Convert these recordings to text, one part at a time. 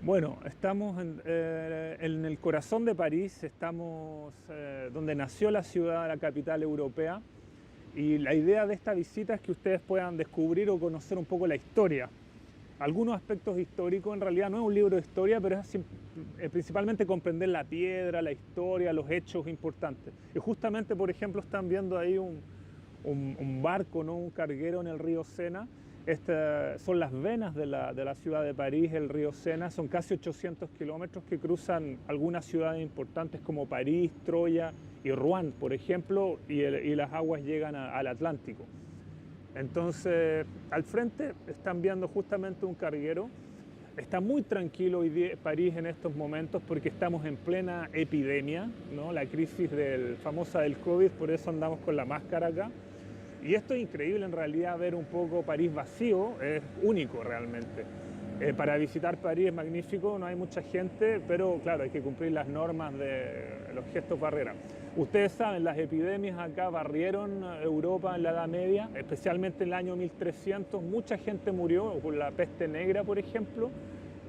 Bueno, estamos en el corazón de París, estamos donde nació la ciudad, la capital europea, y la idea de esta visita es que ustedes puedan descubrir o conocer un poco la historia. Algunos aspectos históricos, en realidad no es un libro de historia, pero es principalmente comprender la piedra, la historia, los hechos importantes. Y justamente, por ejemplo, están viendo ahí un barco, ¿no? Un carguero en el río Sena. Estas son las venas de la ciudad de París, el río Sena. Son casi 800 kilómetros que cruzan algunas ciudades importantes como París, Troya y Rouen, por ejemplo, y las aguas llegan al Atlántico. Entonces, al frente están viendo justamente un carguero. Está muy tranquilo hoy día París en estos momentos porque estamos en plena epidemia, ¿no? La crisis famosa del COVID, por eso andamos con la máscara acá. Y esto es increíble en realidad, ver un poco París vacío, es único realmente. Para visitar París es magnífico, no hay mucha gente, pero claro, hay que cumplir las normas de los gestos barrera. Ustedes saben, las epidemias acá barrieron Europa en la Edad Media, especialmente en el año 1300, mucha gente murió, con la peste negra, por ejemplo.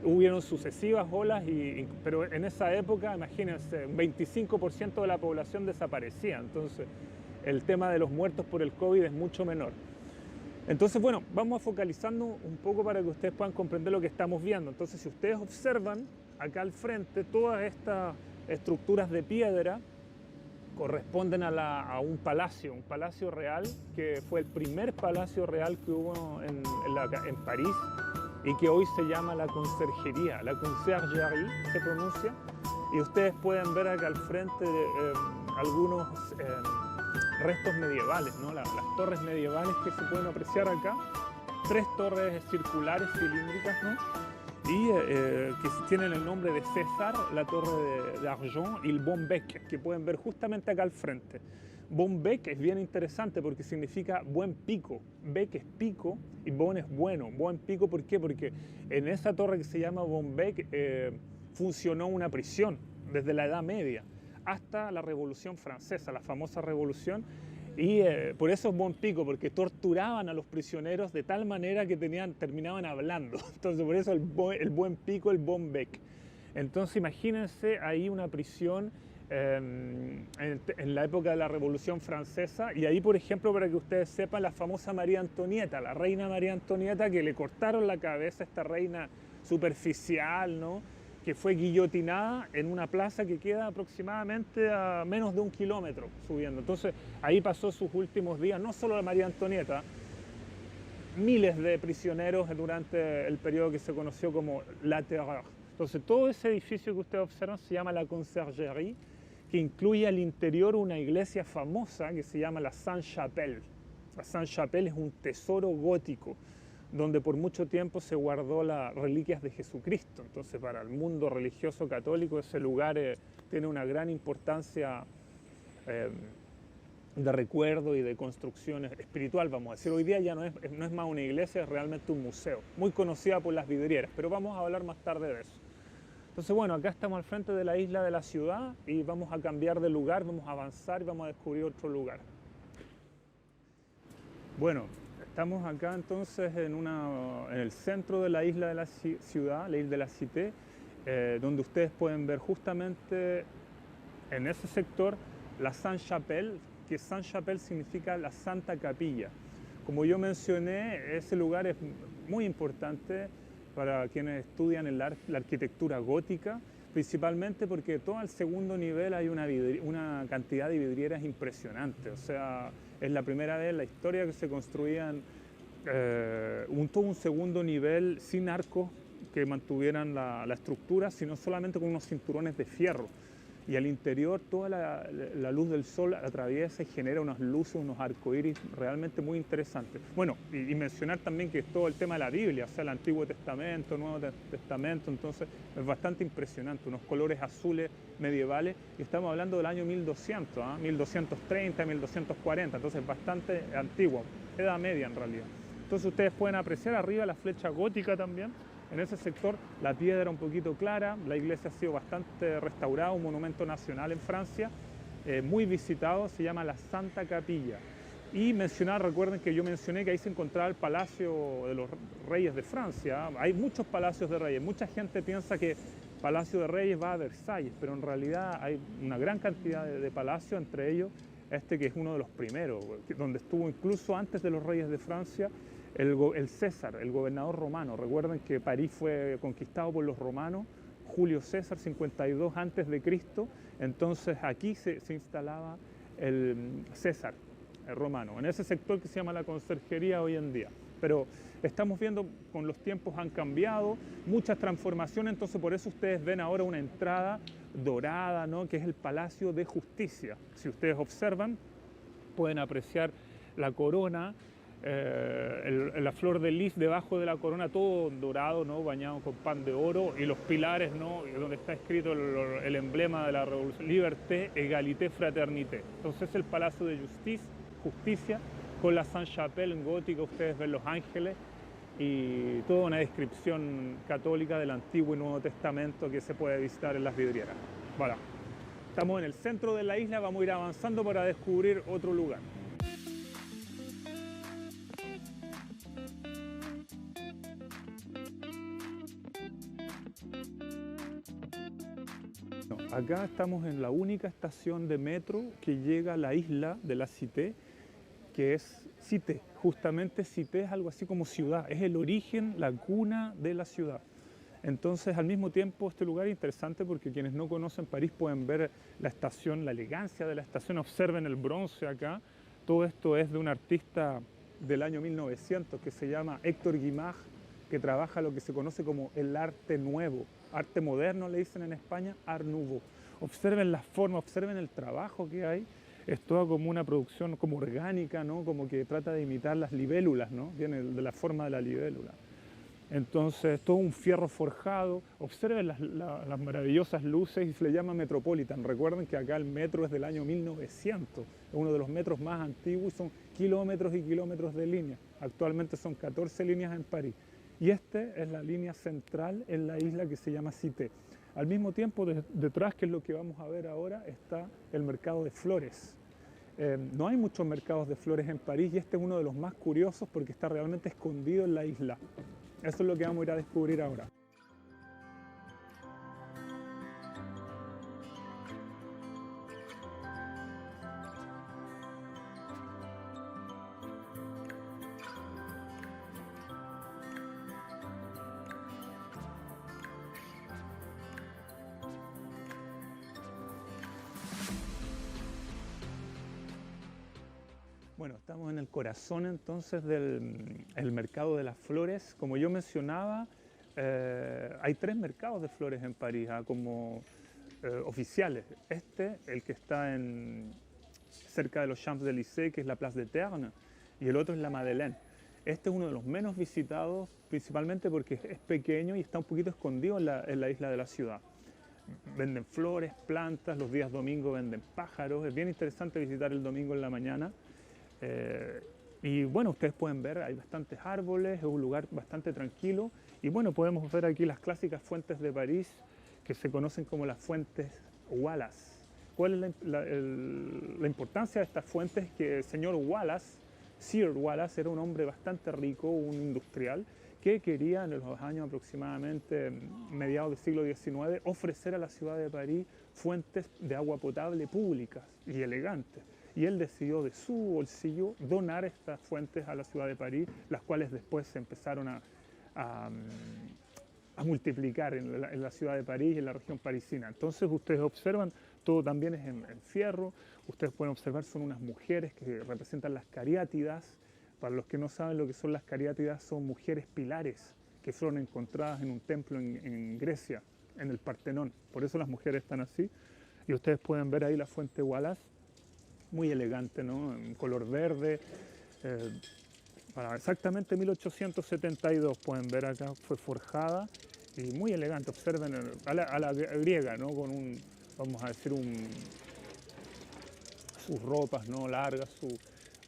Hubieron sucesivas olas, pero en esa época, imagínense, un 25% de la población desaparecía. Entonces, el tema de los muertos por el COVID es mucho menor. Entonces, bueno, vamos a focalizando un poco para que ustedes puedan comprender lo que estamos viendo. Entonces, si ustedes observan acá al frente, todas estas estructuras de piedra corresponden a un palacio real, que fue el primer palacio real que hubo en París y que hoy se llama la Conserjería, la Conciergerie se pronuncia. Y ustedes pueden ver acá al frente algunos restos medievales, ¿no? Las torres medievales que se pueden apreciar acá, 3 torres circulares cilíndricas, ¿no? Y que tienen el nombre de César, la torre de Argent y el Bon Bec, que pueden ver justamente acá al frente. Bon Bec es bien interesante porque significa buen pico. Bec es pico y Bon es bueno. Buen pico, ¿por qué? Porque en esa torre que se llama Bon Bec funcionó una prisión desde la Edad Media hasta la Revolución Francesa, la famosa Revolución. Y por eso es buen pico, porque torturaban a los prisioneros de tal manera que terminaban hablando. Entonces, por eso el buen pico, el bon bec. Entonces, imagínense ahí una prisión en la época de la Revolución Francesa. Y ahí, por ejemplo, para que ustedes sepan, la famosa María Antonieta, la reina María Antonieta, que le cortaron la cabeza a esta reina superficial, ¿no? Que fue guillotinada en una plaza que queda aproximadamente a menos de 1 kilómetro subiendo. Entonces ahí pasó sus últimos días, no solo la María Antonieta, miles de prisioneros durante el periodo que se conoció como la Terreur. Entonces todo ese edificio que ustedes observan se llama la Conciergerie, que incluye al interior una iglesia famosa que se llama la Sainte-Chapelle. La Sainte-Chapelle es un tesoro gótico donde por mucho tiempo se guardó las reliquias de Jesucristo. Entonces, para el mundo religioso católico, ese lugar tiene una gran importancia de recuerdo y de construcción espiritual, vamos a decir. Hoy día ya no es más una iglesia, es realmente un museo, muy conocida por las vidrieras, pero vamos a hablar más tarde de eso. Entonces, bueno, acá estamos al frente de la isla de la ciudad y vamos a cambiar de lugar, vamos a avanzar y vamos a descubrir otro lugar. Bueno, estamos acá entonces en el centro de la isla de la ciudad, la isla de la Cité, donde ustedes pueden ver justamente en ese sector la Sainte-Chapelle, que Sainte-Chapelle significa la Santa Capilla. Como yo mencioné, ese lugar es muy importante para quienes estudian la arquitectura gótica, principalmente porque todo el segundo nivel hay una cantidad de vidrieras impresionante. O sea, es la primera vez en la historia que se construían todo un segundo nivel sin arcos que mantuvieran la estructura, sino solamente con unos cinturones de fierro. y al interior toda la luz del sol atraviesa y genera unas luces, unos arcoíris realmente muy interesantes. Bueno, y mencionar también que es todo el tema de la Biblia, o sea, el Antiguo Testamento, Nuevo Testamento, entonces es bastante impresionante, unos colores azules medievales, y estamos hablando del año 1200, 1230, 1240, entonces bastante antiguo, Edad Media en realidad. Entonces ustedes pueden apreciar arriba la flecha gótica también. En ese sector la piedra era un poquito clara, la iglesia ha sido bastante restaurada, un monumento nacional en Francia, muy visitado, se llama la Santa Capilla. Y mencionar, recuerden que yo mencioné que ahí se encontraba el Palacio de los Reyes de Francia. Hay muchos palacios de reyes, mucha gente piensa que Palacio de Reyes va a Versalles, pero en realidad hay una gran cantidad de palacios, entre ellos este que es uno de los primeros, donde estuvo incluso antes de los reyes de Francia, el César, el gobernador romano. Recuerden que París fue conquistado por los romanos, Julio César, 52 antes de Cristo, entonces aquí se instalaba el César, el romano, en ese sector que se llama la Conserjería hoy en día. Pero estamos viendo con los tiempos han cambiado, muchas transformaciones, entonces por eso ustedes ven ahora una entrada dorada, ¿no? Que es el Palacio de Justicia. Si ustedes observan, pueden apreciar la corona, la flor de lis debajo de la corona, todo dorado, ¿no? Bañado con pan de oro, y los pilares, ¿no? Donde está escrito el emblema de la revolución, Liberté, Égalité, Fraternité. Entonces el Palacio de Justicia, con la Sainte-Chapelle en gótico, ustedes ven los ángeles y toda una descripción católica del Antiguo y Nuevo Testamento que se puede visitar en las vidrieras. Voilà. Estamos en el centro de la isla, vamos a ir avanzando para descubrir otro lugar. Acá estamos en la única estación de metro que llega a la isla de la Cité, que es Cité. Justamente Cité es algo así como ciudad, es el origen, la cuna de la ciudad. Entonces, al mismo tiempo, este lugar es interesante porque quienes no conocen París pueden ver la estación, la elegancia de la estación. Observen el bronce acá. Todo esto es de un artista del año 1900 que se llama Héctor Guimard, que trabaja lo que se conoce como el arte nuevo. Arte moderno, le dicen en España, Art Nouveau. Observen las formas, observen el trabajo que hay. Es toda como una producción como orgánica, ¿no? Como que trata de imitar las libélulas, ¿no? Viene de la forma de la libélula. Entonces, todo un fierro forjado. Observen las maravillosas luces y se le llama Metropolitan. Recuerden que acá el metro es del año 1900. Es uno de los metros más antiguos y son kilómetros y kilómetros de línea. Actualmente son 14 líneas en París. Y esta es la línea central en la isla que se llama Cité. Al mismo tiempo, detrás, que es lo que vamos a ver ahora, está el mercado de flores. No hay muchos mercados de flores en París y este es uno de los más curiosos porque está realmente escondido en la isla. Eso es lo que vamos a ir a descubrir ahora. Bueno, estamos en el corazón entonces del mercado de las flores. Como yo mencionaba, hay 3 mercados de flores en París, como oficiales. El que está cerca de los Champs-Élysées, que es la Place de Ternes, y el otro es la Madeleine. Este es uno de los menos visitados, principalmente porque es pequeño y está un poquito escondido en la isla de la ciudad. Venden flores, plantas, los días domingos venden pájaros. Es bien interesante visitar el domingo en la mañana. Y bueno, ustedes pueden ver, hay bastantes árboles, es un lugar bastante tranquilo. Y bueno, podemos ver aquí las clásicas fuentes de París, que se conocen como las fuentes Wallace. ¿Cuál es la importancia de estas fuentes? Que el señor Wallace, Sir Wallace, era un hombre bastante rico, un industrial, que quería en los años aproximadamente mediados del siglo XIX ofrecer a la ciudad de París fuentes de agua potable públicas y elegantes. Y él decidió de su bolsillo donar estas fuentes a la ciudad de París, las cuales después se empezaron a multiplicar en la ciudad de París y en la región parisina. Entonces ustedes observan, todo también es en fierro. Ustedes pueden observar, son unas mujeres que representan las cariátidas. Para los que no saben lo que son las cariátidas, son mujeres pilares que fueron encontradas en un templo en Grecia, en el Partenón. Por eso las mujeres están así. Y ustedes pueden ver ahí la fuente Wallace, muy elegante, ¿no? En color verde. Para exactamente 1872, pueden ver acá, fue forjada y muy elegante. Observen a la griega, ¿no? Con un, vamos a decir, sus ropas, ¿no? Largas,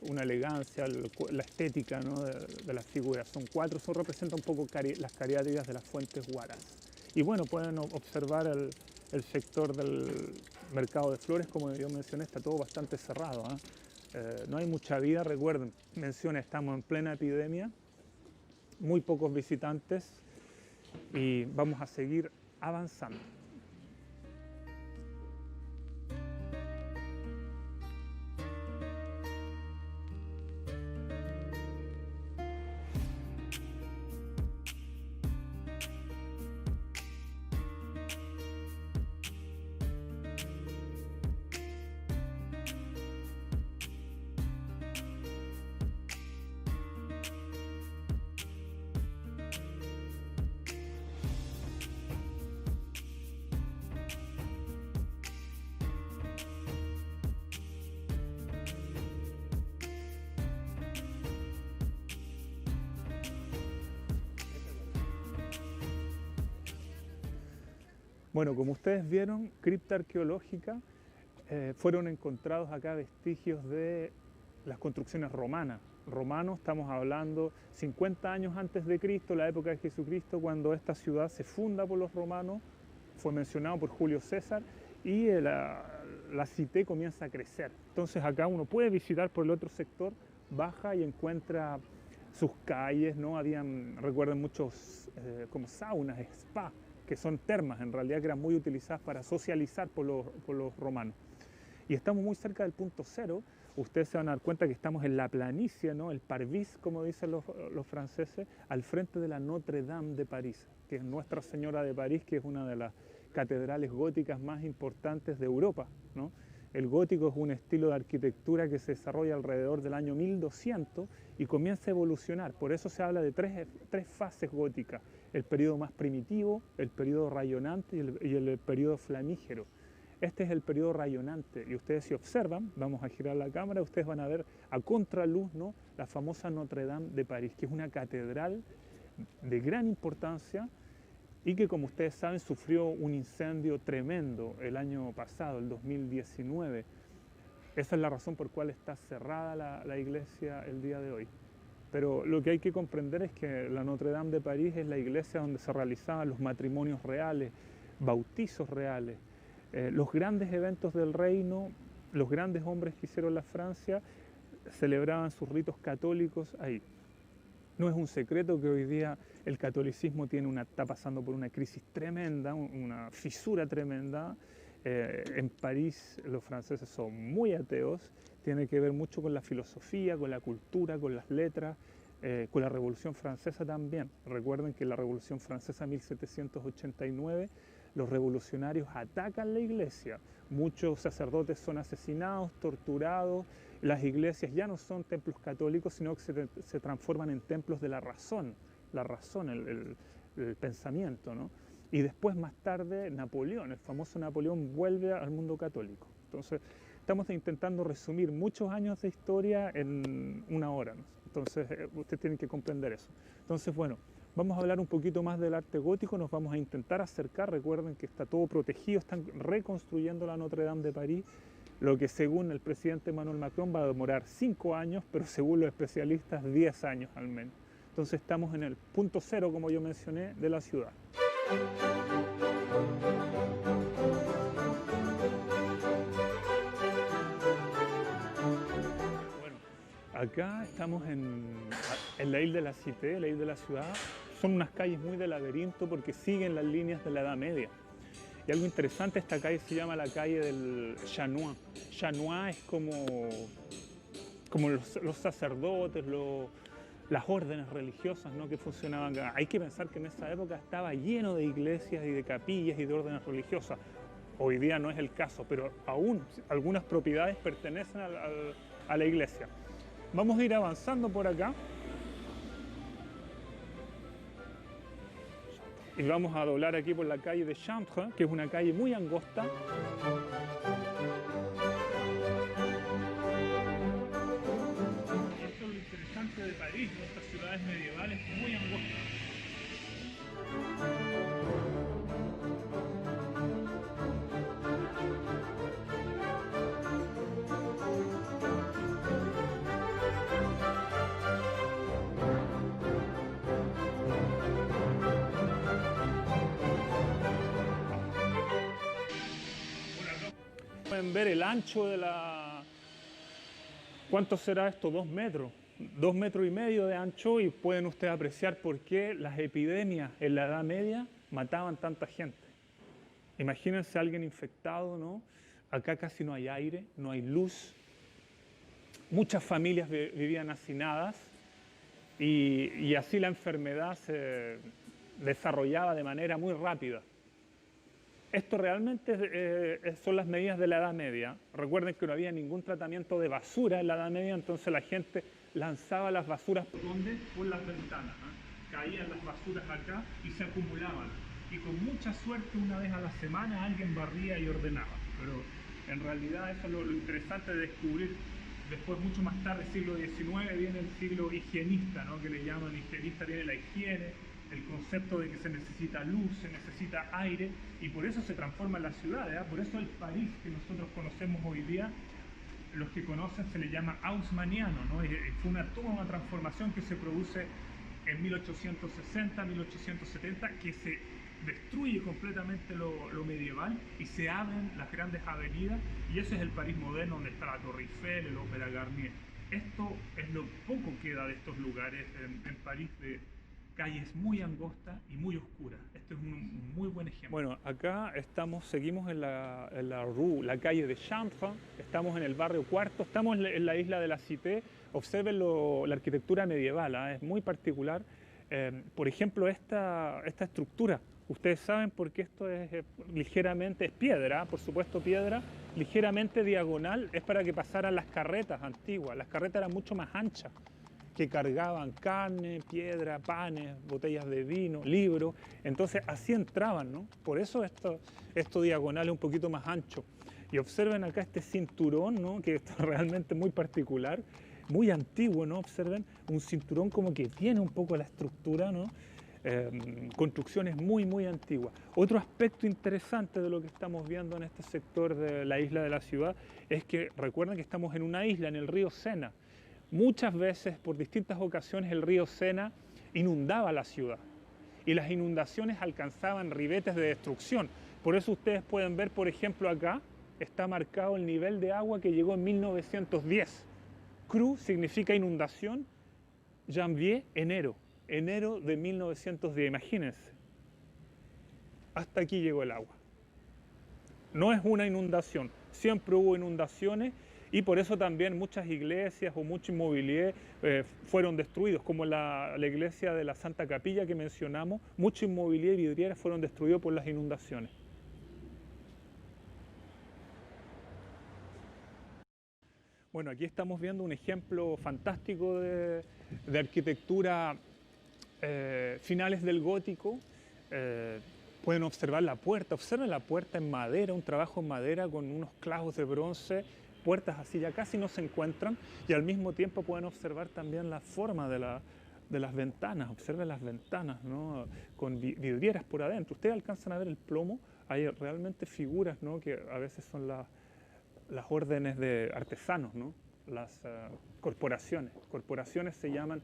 una elegancia, la estética, ¿no? de las figuras. Son cuatro, eso representa un poco las cariátidas de las fuentes Huaraz. Y bueno, pueden observar el sector del mercado de flores, como yo mencioné, está todo bastante cerrado, ¿eh? No hay mucha vida, recuerden, mencioné, estamos en plena epidemia, muy pocos visitantes y vamos a seguir avanzando. Bueno, como ustedes vieron, cripta arqueológica, fueron encontrados acá vestigios de las construcciones romanas. Romanos, estamos hablando 50 años antes de Cristo, la época de Jesucristo, cuando esta ciudad se funda por los romanos, fue mencionado por Julio César, y la cité comienza a crecer. Entonces acá uno puede visitar por el otro sector, baja y encuentra sus calles, ¿no? Habían, recuerden, muchos como saunas, spas, que son termas en realidad, que eran muy utilizadas para socializar por los romanos. Y estamos muy cerca del punto cero. Ustedes se van a dar cuenta que estamos en la planicie, ¿no? El Parvis, como dicen los franceses, al frente de la Notre Dame de París, que es Nuestra Señora de París, que es una de las catedrales góticas más importantes de Europa, ¿no? El gótico es un estilo de arquitectura que se desarrolla alrededor del año 1200 y comienza a evolucionar. Por eso se habla de tres fases góticas: el periodo más primitivo, el periodo rayonante y el periodo flamígero. Este es el periodo rayonante y ustedes, si observan, vamos a girar la cámara, ustedes van a ver a contraluz, ¿no?, la famosa Notre Dame de París, que es una catedral de gran importancia y que, como ustedes saben, sufrió un incendio tremendo el año pasado, el 2019. Esa es la razón por cual está cerrada la iglesia el día de hoy. Pero lo que hay que comprender es que la Notre Dame de París es la iglesia donde se realizaban los matrimonios reales, bautizos reales, los grandes eventos del reino, los grandes hombres que hicieron la Francia celebraban sus ritos católicos ahí. No es un secreto que hoy día el catolicismo está pasando por una crisis tremenda, una fisura tremenda. En París los franceses son muy ateos, tiene que ver mucho con la filosofía, con la cultura, con las letras, con la Revolución Francesa también. Recuerden que la Revolución Francesa 1789, los revolucionarios atacan la iglesia, muchos sacerdotes son asesinados, torturados, las iglesias ya no son templos católicos, sino que se transforman en templos de la razón, el pensamiento, ¿no? Y después, más tarde, Napoleón, el famoso Napoleón, vuelve al mundo católico. Entonces, estamos intentando resumir muchos años de historia en una hora, ¿no? Entonces, ustedes tienen que comprender eso. Entonces, bueno, vamos a hablar un poquito más del arte gótico, nos vamos a intentar acercar. Recuerden que está todo protegido, están reconstruyendo la Notre Dame de París, lo que según el presidente Emmanuel Macron va a demorar 5 años, pero según los especialistas 10 años al menos. Entonces estamos en el punto cero, como yo mencioné, de la ciudad. Bueno, acá estamos en la Ile de la Cité, la Ile de la ciudad. Son unas calles muy de laberinto porque siguen las líneas de la Edad Media. Y algo interesante, esta calle se llama la calle del Chanois. Chanois es como los sacerdotes, las órdenes religiosas, ¿no?, que funcionaban acá. Hay que pensar que en esa época estaba lleno de iglesias y de capillas y de órdenes religiosas. Hoy día no es el caso, pero aún algunas propiedades pertenecen a la iglesia. Vamos a ir avanzando por acá. y vamos a doblar aquí por la calle de Chantres, que es una calle muy angosta. Esto es lo interesante de París, ¿no? Estas ciudades medievales muy angostas. Pueden ver el ancho de la... ¿Cuánto será esto? 2 metros. 2 metros y medio de ancho, y pueden ustedes apreciar por qué las epidemias en la Edad Media mataban tanta gente. Imagínense a alguien infectado, ¿no? Acá casi no hay aire, no hay luz. Muchas familias vivían hacinadas y así la enfermedad se desarrollaba de manera muy rápida. Esto realmente son las medidas de la Edad Media. Recuerden que no había ningún tratamiento de basura en la Edad Media, entonces la gente lanzaba las basuras por las ventanas, ¿eh? Caían las basuras acá y se acumulaban. Y con mucha suerte, una vez a la semana alguien barría y ordenaba. Pero en realidad eso es lo interesante de descubrir. Después, mucho más tarde, siglo XIX, viene el siglo higienista, ¿no? Que le llaman higienista, viene la higiene, el concepto de que se necesita luz, se necesita aire, y por eso se transforman las ciudades, ¿eh? Por eso el París que nosotros conocemos hoy día, los que conocen, se le llama haussmanniano, ¿no? Fue toda una transformación que se produce en 1860, 1870, que se destruye completamente lo medieval y se abren las grandes avenidas, y ese es el París moderno, donde está la Torre Eiffel, el Opéra Garnier. Esto es lo poco que queda de estos lugares en París, de calles muy angostas y muy oscuras. Este es un muy buen ejemplo. Bueno, acá seguimos en la calle de Chantres, estamos en el barrio Cuarto, estamos en la isla de la Cité. Observen la arquitectura medieval, ¿eh? Es muy particular. Por ejemplo, esta estructura, ustedes saben por qué esto es ligeramente, es piedra, por supuesto piedra, ligeramente diagonal, es para que pasaran las carretas antiguas. Las carretas eran mucho más anchas, que cargaban carne, piedra, panes, botellas de vino, libros. Entonces así entraban, ¿no? Por eso esto diagonal es un poquito más ancho. Y observen acá este cinturón, ¿no? Que es realmente muy particular, muy antiguo, ¿no? Observen, un cinturón como que tiene un poco la estructura, ¿no? Construcciones muy, muy antiguas. Otro aspecto interesante de lo que estamos viendo en este sector de la isla de la ciudad es que recuerden que estamos en una isla, en el río Sena. Muchas veces, por distintas ocasiones, el río Sena inundaba la ciudad y las inundaciones alcanzaban ribetes de destrucción. Por eso ustedes pueden ver, por ejemplo, acá está marcado el nivel de agua que llegó en 1910. Cru significa inundación, janvier, enero de 1910, imagínense. Hasta aquí llegó el agua. No es una inundación, siempre hubo inundaciones. Y por eso también muchas iglesias o mucho inmobiliario fueron destruidos, como la iglesia de la Santa Capilla que mencionamos, mucho inmobiliario y vidrieras fueron destruidos por las inundaciones. Bueno, aquí estamos viendo un ejemplo fantástico de arquitectura finales del gótico. Pueden observar la puerta, observen la puerta en madera, un trabajo en madera con unos clavos de bronce. Puertas así ya casi no se encuentran, y al mismo tiempo pueden observar también la forma de las ventanas. Observen las ventanas, ¿no? Con vidrieras por adentro. Ustedes alcanzan a ver el plomo. Hay realmente figuras, ¿no? Que a veces son las órdenes de artesanos, ¿no? Las corporaciones. Corporaciones se llaman...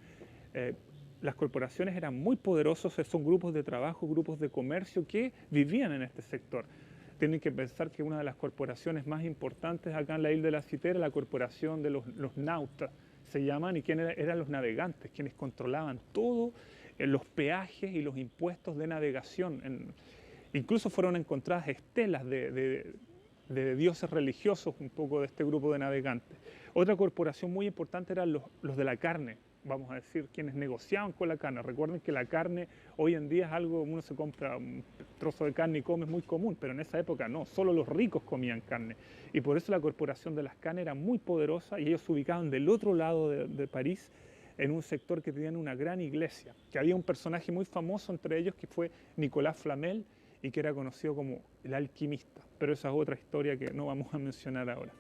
las corporaciones eran muy poderosos, son grupos de trabajo, grupos de comercio que vivían en este sector. Tienen que pensar que una de las corporaciones más importantes acá en la isla de la Cité era la corporación de los nautas, se llaman, y quienes eran los navegantes, quienes controlaban todo, los peajes y los impuestos de navegación. Incluso fueron encontradas estelas de dioses religiosos, un poco de este grupo de navegantes. Otra corporación muy importante eran los de la carne, vamos a decir, quienes negociaban con la carne. Recuerden que la carne hoy en día es algo, uno se compra un trozo de carne y come, es muy común, pero en esa época no, solo los ricos comían carne. Y por eso la corporación de las carnes era muy poderosa, y ellos se ubicaban del otro lado de París, en un sector que tiene una gran iglesia, que había un personaje muy famoso entre ellos que fue Nicolas Flamel y que era conocido como el alquimista, pero esa es otra historia que no vamos a mencionar ahora.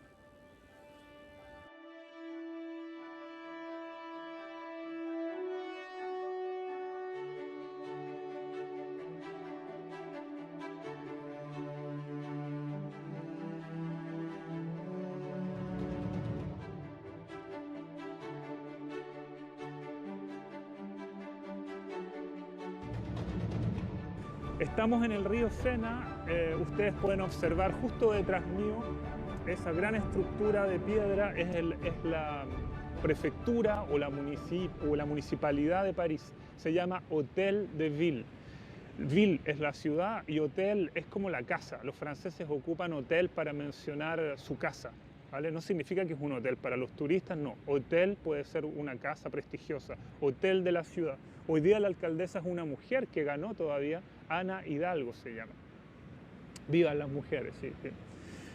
Estamos en el río Sena, ustedes pueden observar justo detrás mío esa gran estructura de piedra, es la prefectura o la municipalidad de París, se llama Hôtel de Ville. Ville es la ciudad y hotel es como la casa, los franceses ocupan hotel para mencionar su casa. ¿Vale? No significa que es un hotel para los turistas, no. Hotel puede ser una casa prestigiosa, hotel de la ciudad. Hoy día la alcaldesa es una mujer que ganó todavía, Ana Hidalgo se llama. Vivan las mujeres, sí.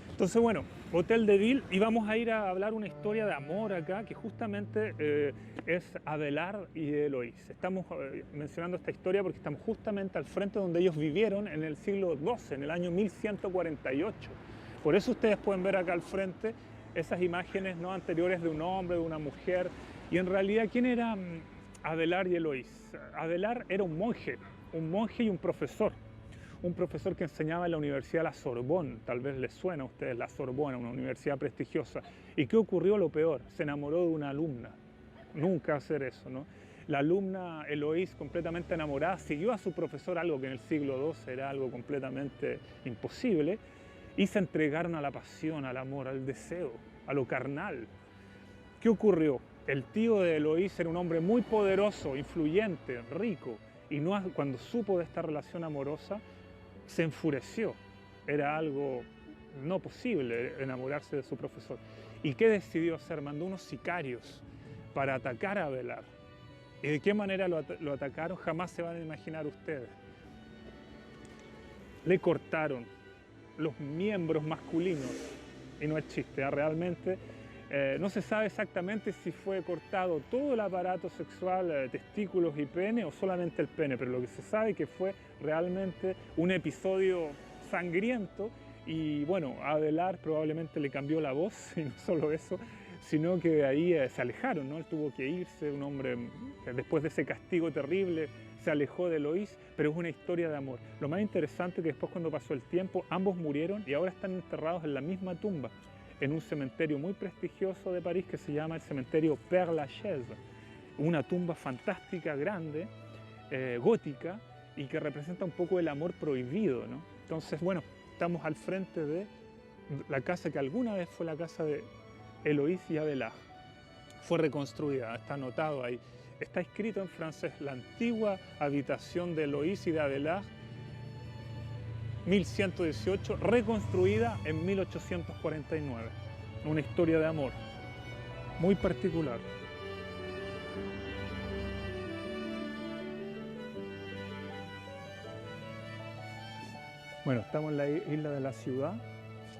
Entonces, bueno, Hôtel de Ville, y vamos a ir a hablar una historia de amor acá, que justamente es Abelard y Eloís. Estamos mencionando esta historia porque estamos justamente al frente donde ellos vivieron en el siglo XII, en el año 1148. Por eso ustedes pueden ver acá al frente esas imágenes, ¿no?, anteriores de un hombre, de una mujer. Y en realidad, ¿quién era Abelard y Eloís? Abelard era un monje y un profesor que enseñaba en la Universidad de la Sorbonne. Tal vez les suena a ustedes la Sorbonne, una universidad prestigiosa. ¿Y qué ocurrió? Lo peor, se enamoró de una alumna. Nunca hacer eso, ¿no? La alumna Eloís, completamente enamorada, siguió a su profesor, algo que en el siglo XII era algo completamente imposible, y se entregaron a la pasión, al amor, al deseo, a lo carnal. ¿Qué ocurrió? El tío de Eloís era un hombre muy poderoso, influyente, rico, y cuando supo de esta relación amorosa, se enfureció. Era algo no posible enamorarse de su profesor. ¿Y qué decidió hacer? Mandó unos sicarios para atacar a Abelard. ¿Y de qué manera lo atacaron? Jamás se van a imaginar ustedes. Le cortaron los miembros masculinos, y no es chiste, realmente no se sabe exactamente si fue cortado todo el aparato sexual, testículos y pene, o solamente el pene, pero lo que se sabe es que fue realmente un episodio sangriento. Y bueno, a Abelard probablemente le cambió la voz, y no solo eso, sino que de ahí se alejaron, ¿no? Él tuvo que irse, un hombre que después de ese castigo terrible se alejó de Eloís, pero es una historia de amor. Lo más interesante es que después, cuando pasó el tiempo, ambos murieron y ahora están enterrados en la misma tumba, en un cementerio muy prestigioso de París que se llama el cementerio Père Lachaise, una tumba fantástica, grande, gótica, y que representa un poco el amor prohibido, ¿no? Entonces, bueno, estamos al frente de la casa que alguna vez fue la casa de Eloís y Abelard. Fue reconstruida, está anotado ahí. Está escrito en francés: la antigua habitación de Eloís y de Abelard, 1118, reconstruida en 1849. Una historia de amor muy particular. Bueno, estamos en la isla de la ciudad,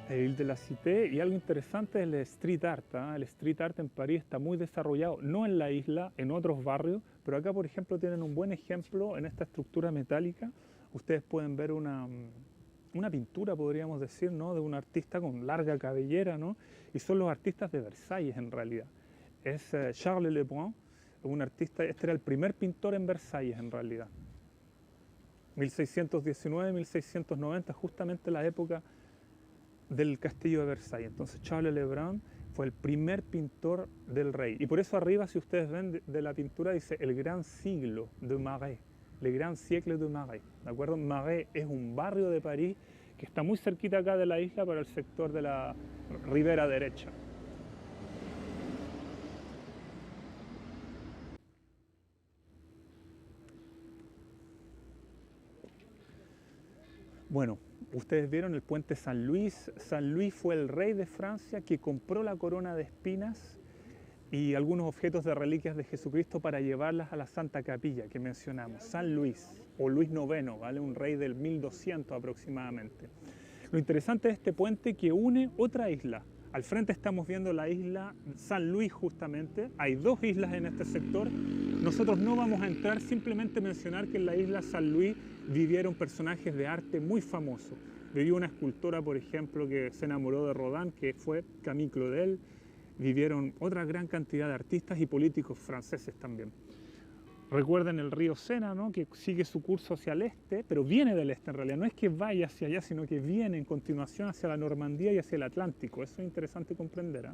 Ile de la Cité, y algo interesante es el street art. El street art en París está muy desarrollado, no en la isla, en otros barrios, pero acá, por ejemplo, tienen un buen ejemplo en esta estructura metálica. Ustedes pueden ver una pintura, podríamos decir, ¿no?, de un artista con larga cabellera, ¿no? Y son los artistas de Versalles, en realidad. Es Charles Le Brun, un artista. Este era el primer pintor en Versalles, en realidad. 1619-1690, justamente la época del castillo de Versalles. Entonces Charles Le Brun fue el primer pintor del rey. Y por eso arriba, si ustedes ven de la pintura, dice el gran siglo de Marais, le grand siècle de Marais. ¿De acuerdo? Marais es un barrio de París que está muy cerquita acá de la isla, para el sector de la ribera derecha. Bueno, ustedes vieron el puente San Luis. San Luis fue el rey de Francia que compró la corona de espinas y algunos objetos de reliquias de Jesucristo para llevarlas a la Santa Capilla que mencionamos. San Luis, o Luis IX, ¿vale? Un rey del 1200 aproximadamente. Lo interesante de este puente es que une otra isla, Al frente estamos viendo la isla San Luis justamente, hay dos islas en este sector. Nosotros no vamos a entrar, simplemente mencionar que en la isla San Luis vivieron personajes de arte muy famosos. Vivió una escultora, por ejemplo, que se enamoró de Rodin, que fue Camille Claudel. Vivieron otra gran cantidad de artistas y políticos franceses también. Recuerden el río Sena, ¿no? Que sigue su curso hacia el este, pero viene del este en realidad. No es que vaya hacia allá, sino que viene en continuación hacia la Normandía y hacia el Atlántico. Eso es interesante comprender, ¿eh?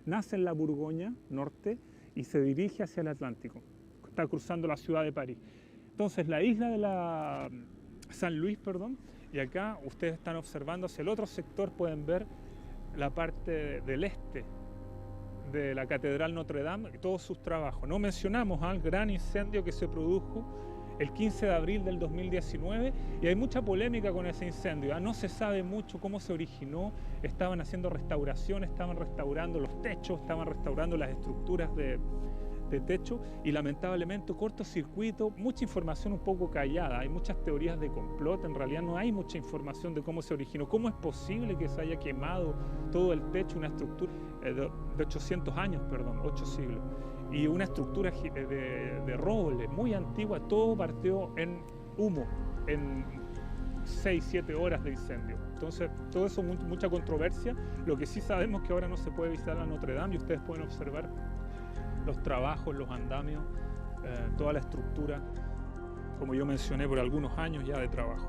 Nace en la Borgoña norte y se dirige hacia el Atlántico. Está cruzando la ciudad de París. Entonces, la isla de la San Luis, perdón, y acá ustedes están observando hacia el otro sector, pueden ver la parte del este de la Catedral Notre Dame y todos sus trabajos. No mencionamos al gran incendio que se produjo el 15 de abril del 2019 y hay mucha polémica con ese incendio. No se sabe mucho cómo se originó. Estaban haciendo restauración, estaban restaurando los techos, estaban restaurando las estructuras de techo y lamentablemente cortocircuito, mucha información un poco callada. Hay muchas teorías de complot, en realidad no hay mucha información de cómo se originó. ¿Cómo es posible que se haya quemado todo el techo, una estructura de 800 años, perdón, 8 siglos? Y una estructura de roble muy antigua, todo partió en humo en 6-7 horas de incendio. Entonces, todo eso, mucha controversia. Lo que sí sabemos es que ahora no se puede visitar la Notre Dame y ustedes pueden observar los trabajos, los andamios, toda la estructura, como yo mencioné, por algunos años ya de trabajo.